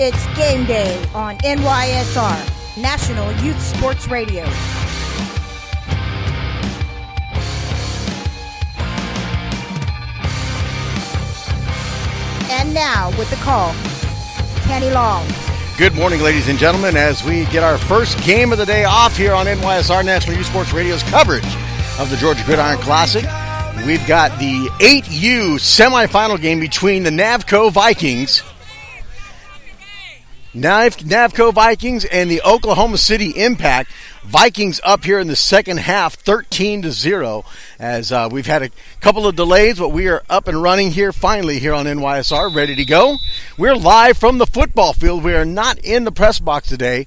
It's game day on NYSR, National Youth Sports Radio. And now with the call, Kenny Long. Good morning, ladies and gentlemen, as we get our first game of the day off here on NYSR National Youth Sports Radio's coverage of the Georgia Gridiron Classic. We've got the 8U semifinal game between the Navco Vikings and the Oklahoma City Impact. Vikings up here in the second half, 13-0, as we've had a couple of delays, but we are up and running here finally here on NYSR, ready to go. We're live from the football field. We are not in the press box today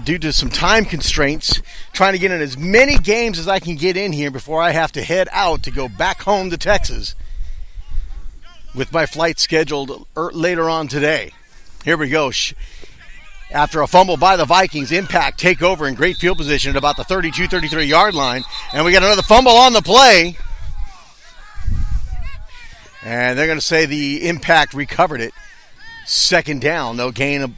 due to some time constraints, trying to get in as many games as I can get in here before I have to head out to go back home to Texas with my flight scheduled later on today. Here we go. After a fumble by the Vikings, Impact take over in great field position at about the 32-33 yard line. And we got another fumble on the play. And they're going to say the Impact recovered it. Second down. They'll gain of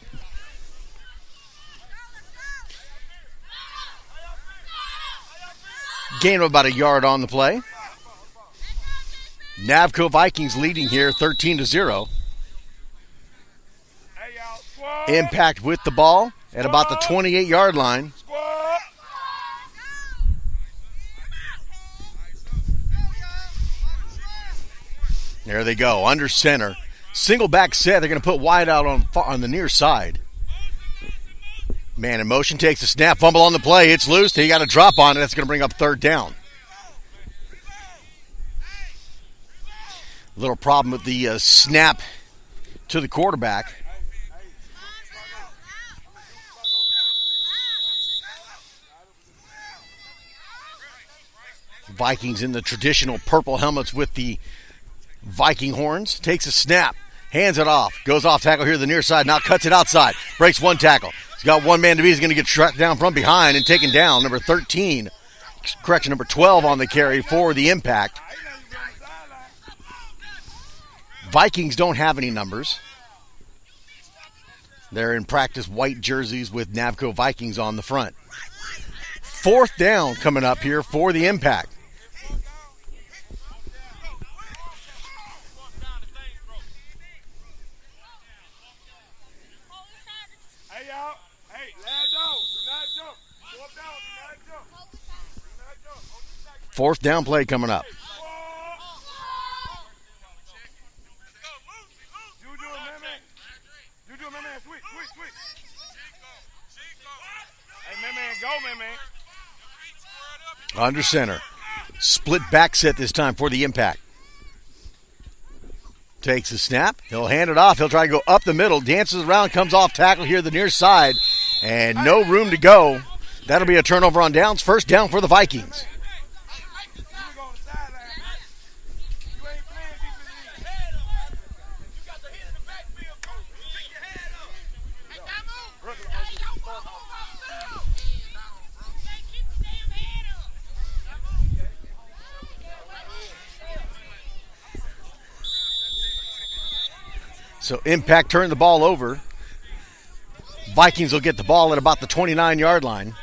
about a yard on the play. Navco Vikings leading here 13-0. Impact with the ball at about the 28-yard line. There they go, under center. Single back set. They're going to put wide out on the near side. Man in motion, takes a snap, fumble on the play. It's loose. He got a drop on it. That's going to bring up third down. Little problem with the snap to the quarterback. Vikings in the traditional purple helmets with the Viking horns. Takes a snap. Hands it off. Goes off tackle here to the near side. Now cuts it outside. Breaks one tackle. He's got one man to beat. He's going to get tracked down from behind and taken down. Number 13. Correction, number 12 on the carry for the Impact. Vikings don't have any numbers. They're in practice white jerseys with Navco Vikings on the front. Fourth down coming up here for the Impact. Fourth down play coming up. Under center. Split back set this time for the Impact. Takes a snap. He'll hand it off. He'll try to go up the middle. Dances around. Comes off tackle here the near side. And no room to go. That'll be a turnover on downs. First down for the Vikings. So Impact turned the ball over. Vikings will get the ball at about the 29-yard line.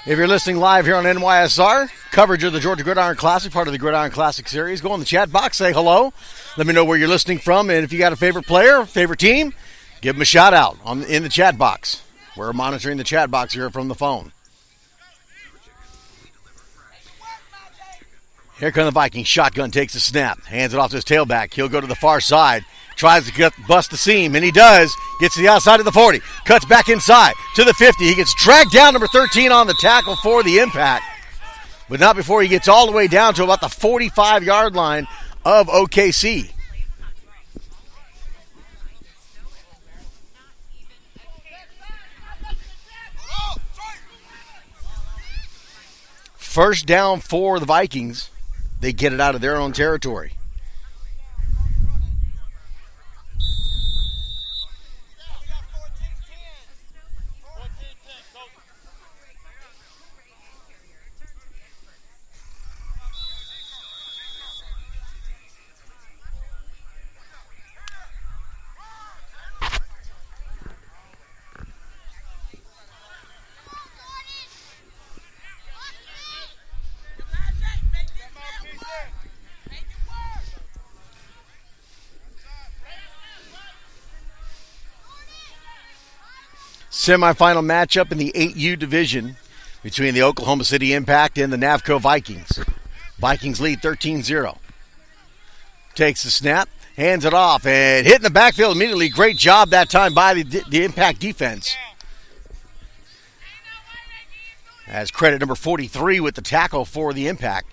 If you're listening live here on NYSR, coverage of the Georgia Gridiron Classic, part of the Gridiron Classic series, go in the chat box, say hello. Let me know where you're listening from, and if you got a favorite player, favorite team, give them a shout out in the chat box. We're monitoring the chat box here from the phone. Here comes the Vikings. Shotgun takes a snap, hands it off to his tailback. He'll go to the far side. Tries to bust the seam, and he does. Gets to the outside of the 40. Cuts back inside to the 50. He gets dragged down, number 13 on the tackle for the Impact. But not before he gets all the way down to about the 45-yard line of OKC. First down for the Vikings. They get it out of their own territory. Semifinal matchup in the 8U division between the Oklahoma City Impact and the Navco Vikings. Vikings lead 13-0. Takes the snap, hands it off, and hit in the backfield immediately. Great job that time by the Impact defense. As credit number 43 with the tackle for the Impact.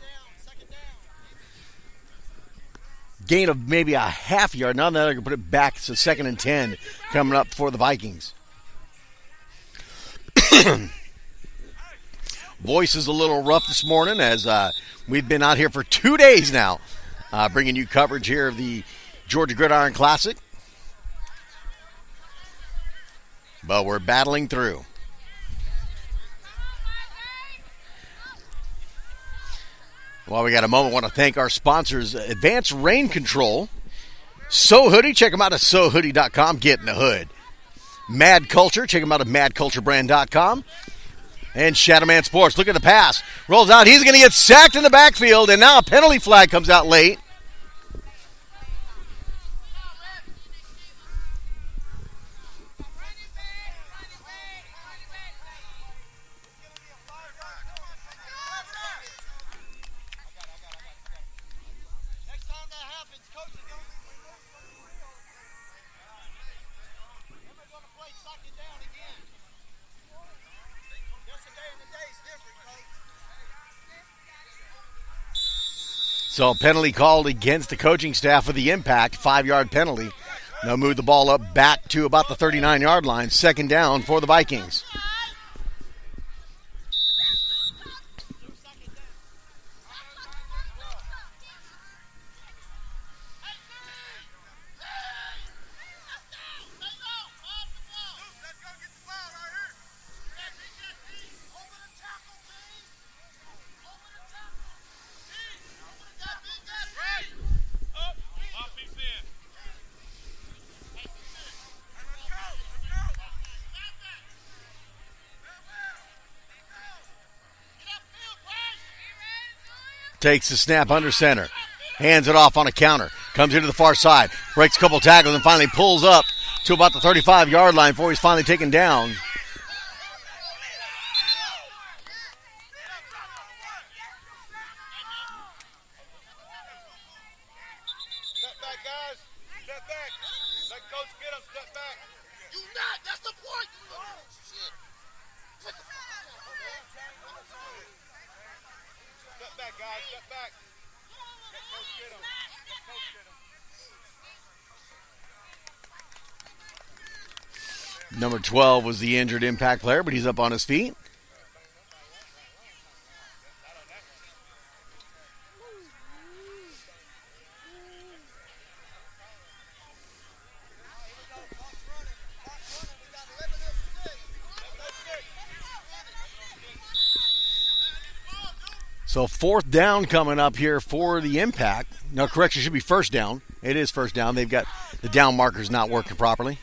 Gain of maybe a half yard. Now they're going to put it back to 2nd and 10 coming up for the Vikings. Voice is a little rough this morning as we've been out here for 2 days now bringing you coverage here of the Georgia Gridiron Classic. But we're battling through. While we got a moment, I want to thank our sponsors, Advanced Rain Control, So Hoodie. Check them out at SoHoodie.com. Get in the hood. Mad Culture. Check them out at MadCultureBrand.com. And Shadowman Sports. Look at the pass. Rolls out. He's going to get sacked in the backfield, and now a penalty flag comes out late. So penalty called against the coaching staff of the Impact, 5-yard penalty. They'll move the ball up back to about the 39-yard line. 2nd down for the Vikings. Takes the snap under center. Hands it off on a counter. Comes into the far side. Breaks a couple tackles and finally pulls up to about the 35-yard line before he's finally taken down. Step back, guys. Step back. Let coach get him. Step back. You not. That's the point. Shit. Step back, guys. Step back. Let coach get him. Let coach get him. Number 12 was the injured Impact player, but he's up on his feet. So 4th down coming up here for the Impact. No, correction, should be 1st down. It is 1st down. They've got the down markers not working properly.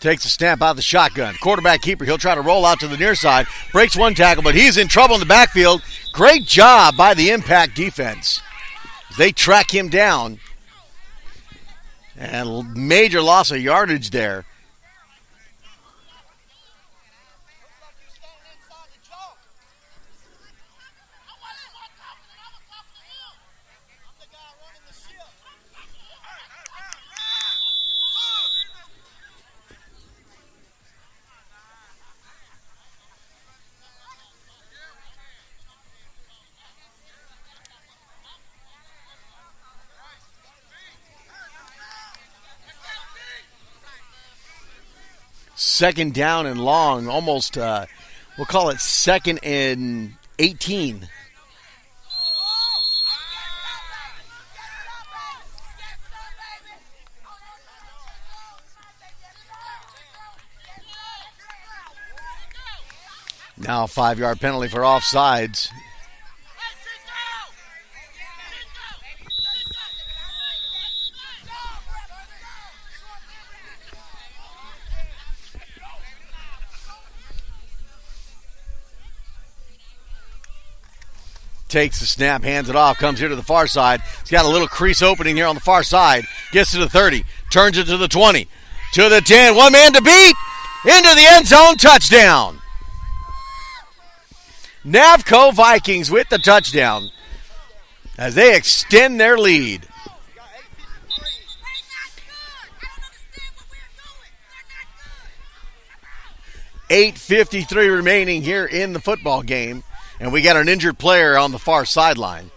Takes a snap out of the shotgun. Quarterback keeper. He'll try to roll out to the near side. Breaks one tackle, but he's in trouble in the backfield. Great job by the Impact defense. They track him down. And major loss of yardage there. Second down and long, almost, we'll call it 2nd and 18. Now a 5-yard penalty for offsides. Takes the snap, hands it off, comes here to the far side. He's got a little crease opening here on the far side. Gets to the 30, turns it to the 20, to the 10. One man to beat, into the end zone, touchdown. Navco Vikings with the touchdown as they extend their lead. 8:53 remaining here in the football game. And we got an injured player on the far sideline.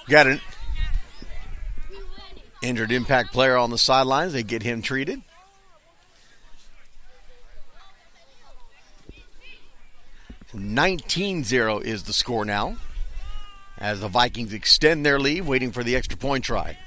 Got an injured impact player on the sidelines. They get him treated. So 19-0 is the score now, as the Vikings extend their lead, waiting for the extra point try.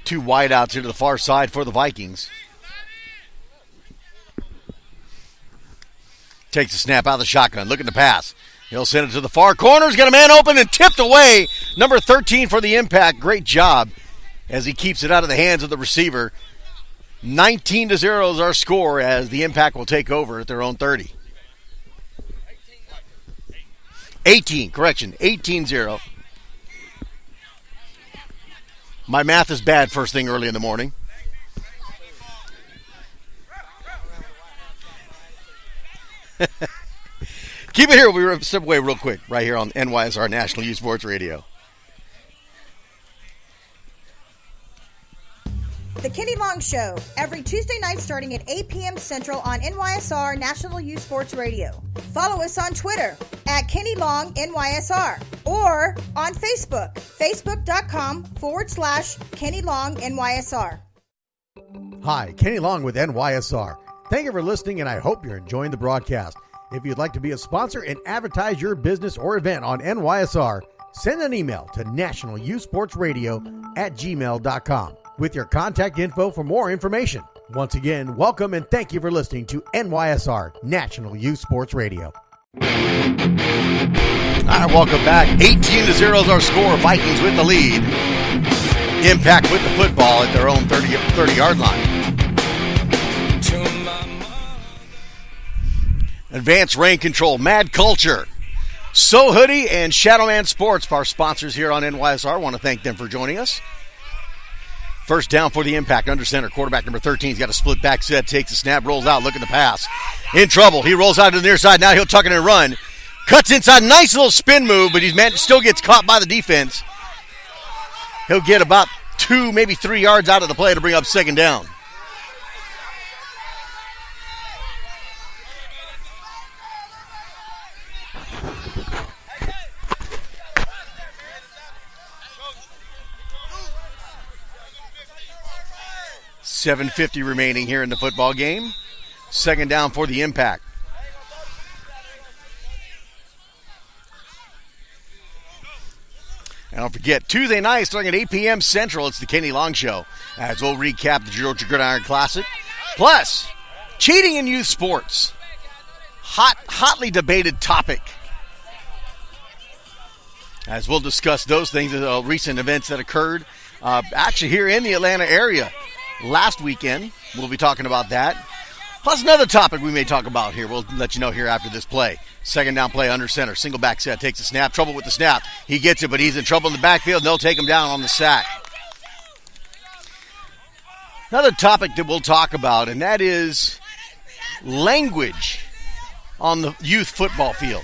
Two wideouts here to the far side for the Vikings. Takes the snap out of the shotgun, looking to pass. He'll send it to the far corner. He's got a man open and tipped away. Number 13 for the impact. Great job as he keeps it out of the hands of the receiver. 19-0 is our score as the impact will take over at their own 30. 18-0. My math is bad first thing early in the morning. Keep it here. We'll step away real quick right here on NYSR National Youth Sports Radio. The Kenny Long Show, every Tuesday night starting at 8 p.m. Central on NYSR National Youth Sports Radio. Follow us on Twitter at Kenny Long NYSR or on Facebook, facebook.com/Kenny Long NYSR. Hi, Kenny Long with NYSR. Thank you for listening, and I hope you're enjoying the broadcast. If you'd like to be a sponsor and advertise your business or event on NYSR, send an email to nationalyouthsportsradio@gmail.com with your contact info for more information. Once again, welcome and thank you for listening to NYSR National Youth Sports Radio. All right, welcome back. 18-0 is our score. Vikings with the lead. Impact with the football at their own 30-yard line. Advanced Rain Control, Mad Culture, So Hoodie, and Shadowman Sports, our sponsors here on NYSR. I want to thank them for joining us. First down for the impact, under center. Quarterback number 13's got a split back set, takes the snap, rolls out, looking to pass. In trouble. He rolls out to the near side. Now he'll tuck it and run. Cuts inside. Nice little spin move, but still gets caught by the defense. He'll get about 2, maybe 3 yards out of the play to bring up second down. $7:50 remaining here in the football game. Second down for the impact. And don't forget, Tuesday night starting at 8 p.m. Central, it's the Kenny Long Show, as we'll recap the Georgia Gridiron Classic. Plus, cheating in youth sports. Hotly debated topic. As we'll discuss those things, recent events that occurred actually here in the Atlanta area. Last weekend, we'll be talking about that. Plus another topic we may talk about here. We'll let you know here after this play. Second down play under center. Single back set. Takes the snap. Trouble with the snap. He gets it, but he's in trouble in the backfield, and they'll take him down on the sack. Another topic that we'll talk about, and that is language on the youth football field.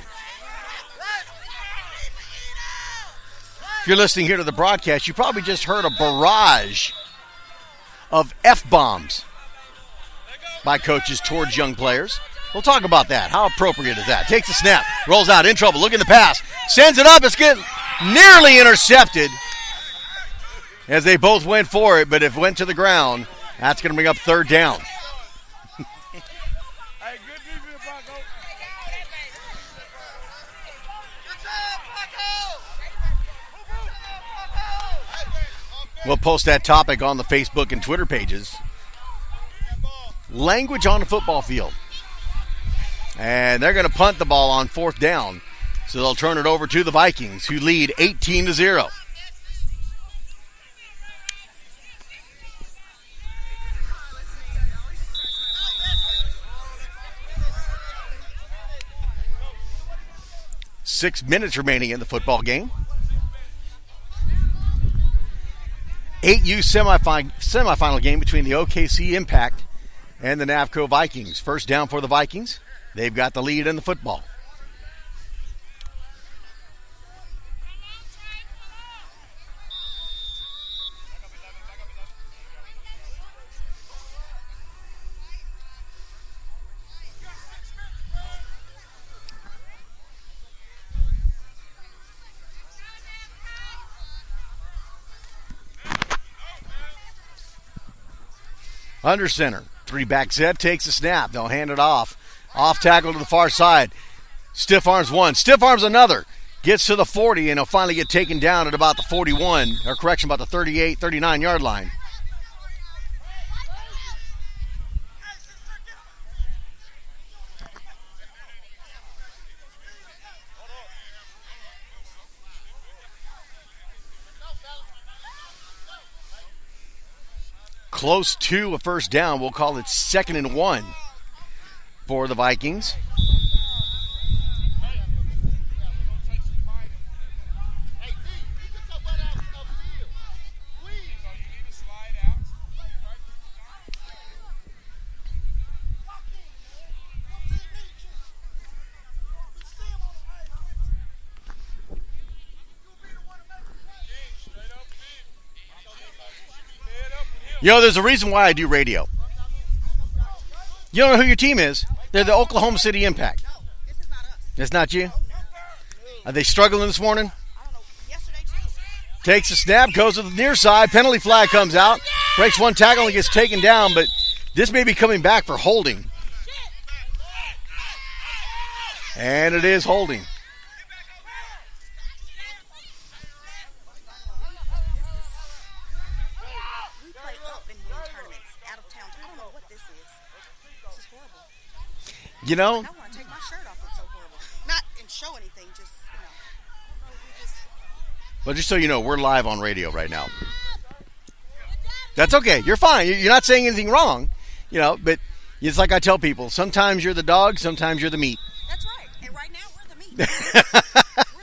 If you're listening here to the broadcast, you probably just heard a barrage of F-bombs by coaches towards young players. We'll talk about that. How appropriate is that? Takes the snap, rolls out, in trouble, looking the pass, sends it up, it's getting nearly intercepted as they both went for it, but if it went to the ground, that's going to bring up third down. We'll post that topic on the Facebook and Twitter pages. Language on the football field. And they're going to punt the ball on fourth down. So they'll turn it over to the Vikings, who lead 18-0. Six minutes remaining in the football game. 8U semifinal game between the OKC Impact and the Navco Vikings. First down for the Vikings. They've got the lead in the football. Under center. Three-back Zeb takes the snap. They'll hand it off. Off tackle to the far side. Stiff arms one. Stiff arms another. Gets to the 40, and he'll finally get taken down at about the 41, or correction, about the 38, 39-yard line. Close to a first down. We'll call it 2nd and 1 for the Vikings. You know, there's a reason why I do radio. You don't know who your team is. They're the Oklahoma City Impact. No, this is not us. It's not you? Are they struggling this morning? I don't know. Yesterday, too. Takes a snap, goes to the near side. Penalty flag comes out. Breaks one tackle and gets taken down, but this may be coming back for holding. And it is holding. We play up and win tournaments out of town. I don't know what this is. This is horrible. You know, I want to take my shirt off. It's so horrible. Not and show anything, just, you know. We just... but just so you know, we're live on radio right now. That's okay. You're fine. You're not saying anything wrong, you know, but it's like I tell people, sometimes you're the dog, sometimes you're the meat. That's right. And right now, we're the meat. We're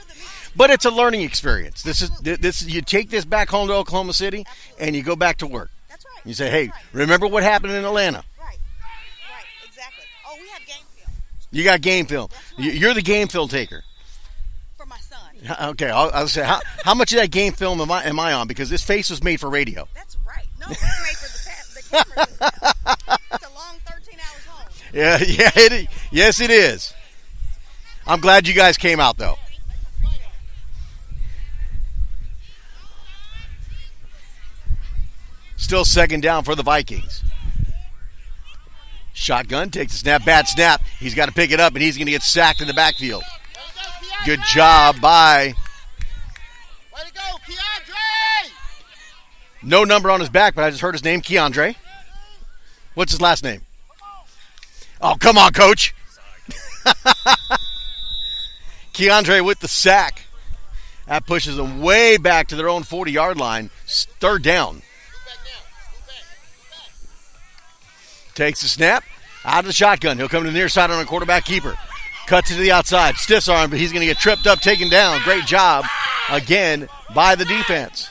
the meat. But it's a learning experience. This is you take this back home to Oklahoma City, Absolutely. and you go back to work. That's right. You say, hey, That's right. remember what happened in Atlanta? Right. Right. Exactly. Oh, we have game film You got game film. That's right. You're the game film taker. for my son. Okay, I'll say, how much of that game film am I on? Because this face was made for radio. That's right. No, it's made for the camera. It's a long 13 hours home. Yeah, yes, it is. I'm glad you guys came out, though. Still second down for the Vikings. Shotgun takes a snap, bad snap. He's got to pick it up, and he's going to get sacked in the backfield. Good job by... Way to go, Keandre! No number on his back, but I just heard his name, Keandre. What's his last name? Oh, come on, coach. Keandre with the sack. That pushes them way back to their own 40-yard line. Third down. Takes the snap. Out of the shotgun. He'll come to the near side on a quarterback keeper. Cuts it to the outside. Stiffs arm, but he's going to get tripped up, taken down. Great job, again, by the defense.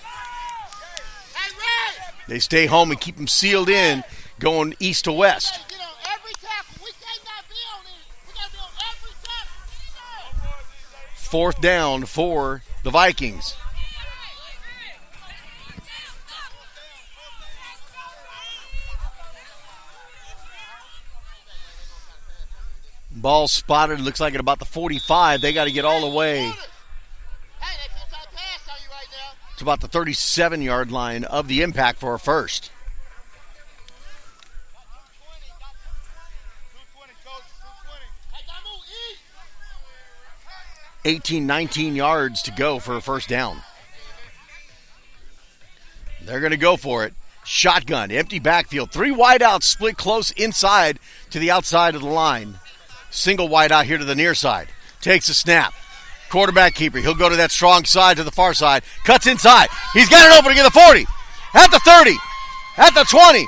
They stay home and keep them sealed in, going east to west. Get on every tackle. We cannot be on it. We got to be on every 4th down for the Vikings. Ball spotted, looks like at about the 45. They got to get all the way to about the 37-yard line of the Impact for a first. 18, 19 yards to go for a first down. They're going to go for it. Shotgun, empty backfield. 3 wideouts split close inside to the outside of the line. Single wideout here to the near side. Takes a snap. Quarterback keeper. He'll go to that strong side to the far side. Cuts inside. He's got an opening at the 40. At the 30. At the 20.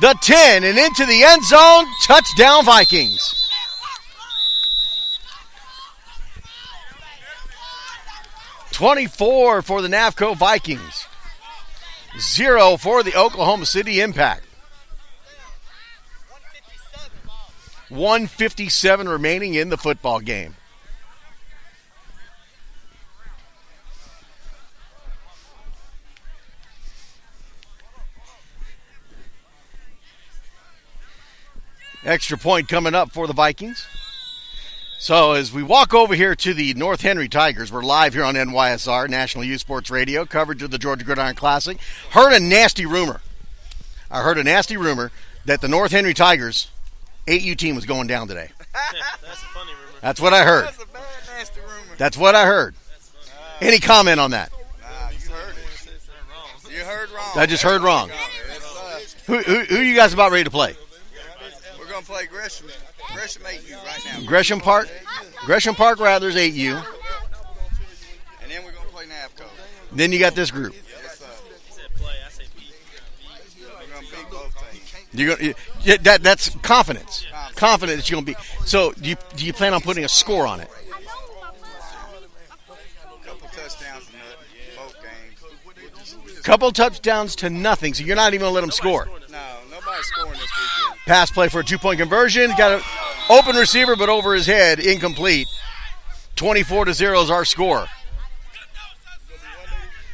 The 10. And into the end zone. Touchdown Vikings. $24 for the Navco Vikings. 0 for the Oklahoma City Impact. 1:57 remaining in the football game. Extra point coming up for the Vikings. So as we walk over here to the North Henry Tigers, we're live here on NYSR, National Youth Sports Radio, coverage of the Georgia Gridiron Classic. I heard a nasty rumor that the North Henry Tigers 8U team was going down today. That's a funny rumor. That's what I heard. That's a bad, nasty rumor. That's what I heard. Any comment on that? Nah, you heard it. You heard wrong. I just heard wrong. Who you guys about ready to play? We're going to play Gresham 8U right now. Gresham Park? Gresham Park Rattlers 8U. And then we're going to play Navco. Then you got this group. Yes, sir. I say beat. We're going to beat both teams. That's confidence. Confident that you're going to be. So do you plan on putting a score on it? Couple touchdowns in both games. Couple touchdowns to nothing, so you're not even going to let them score. No, nobody's scoring this weekend. Pass play for a 2-point conversion. Got an open receiver, but over his head, incomplete. 24-0 is our score.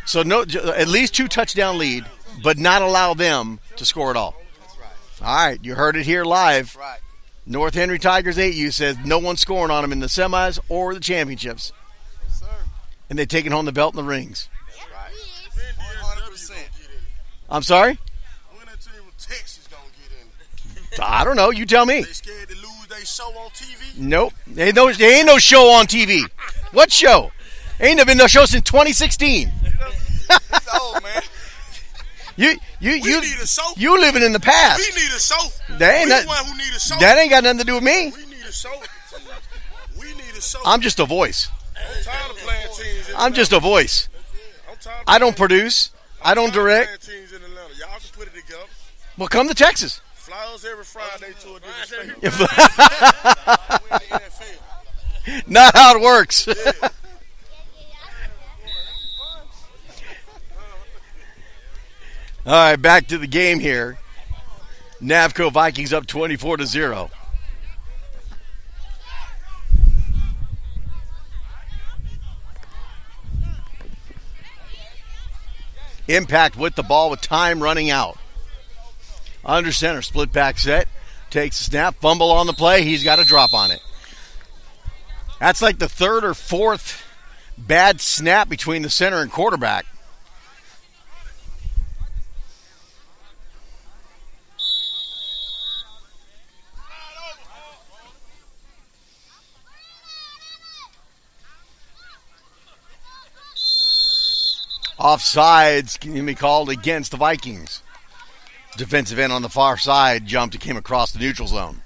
So no, at least 2 touchdown lead, but not allow them to score at all. That's right. All right, you heard it here live. That's right. North Henry Tigers 8U says no one's scoring on them in the semis or the championships. Yes, sir. And they're taking home the belt and the rings. That's right. 100%. I'm sorry? When that team with Texas gonna get in? I don't know. You tell me. They scared to lose they show on TV? Nope. There ain't no show on TV. What show? Ain't been no show since 2016. It's old, man. You need a show. You living in the past. We need a show. That ain't we not- the one who need a show. That ain't got nothing to do with me. We need a show. We need a show. I'm just a voice. I'm tired of playing teams in I'm just a voice. I'm tired of I don't playing- produce. I don't I'm tired of direct. playing teams in Atlanta. Y'all can put it together. Well, come to Texas. Flyers every Friday to a different state. If- We're in the NFL. Not how it works. All right, back to the game here. Navco Vikings up 24-0. Impact with the ball with time running out. Under center, split back set. Takes a snap, fumble on the play. He's got a drop on it. That's like the 3rd or 4th bad snap between the center and quarterback. Offsides can be called against the Vikings. Defensive end on the far side jumped and came across the neutral zone.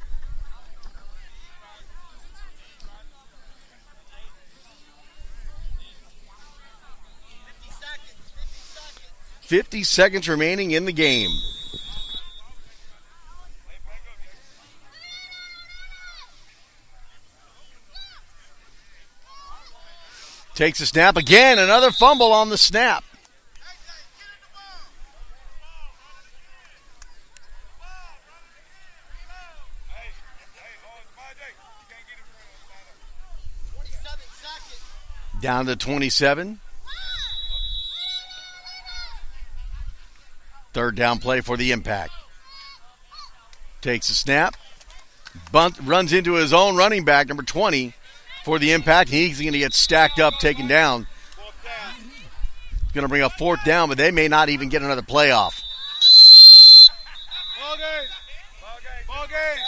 50 seconds remaining in the game. Takes a snap again. Another fumble on the snap. Down to 27. Third down play for the Impact. Takes a snap. Bunt, runs into his own running back, number 20, for the Impact. He's going to get stacked up, taken down. It's going to bring up fourth down, but they may not even get another play off.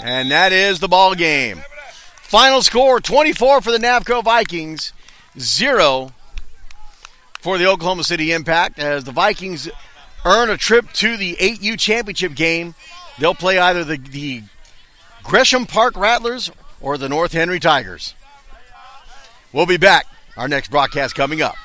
And that is the ball game. Final score, 24 for the Navco Vikings, 0 for the Oklahoma City Impact. As the Vikings earn a trip to the 8U championship game, they'll play either the Gresham Park Rattlers or the North Henry Tigers. We'll be back. Our next broadcast coming up.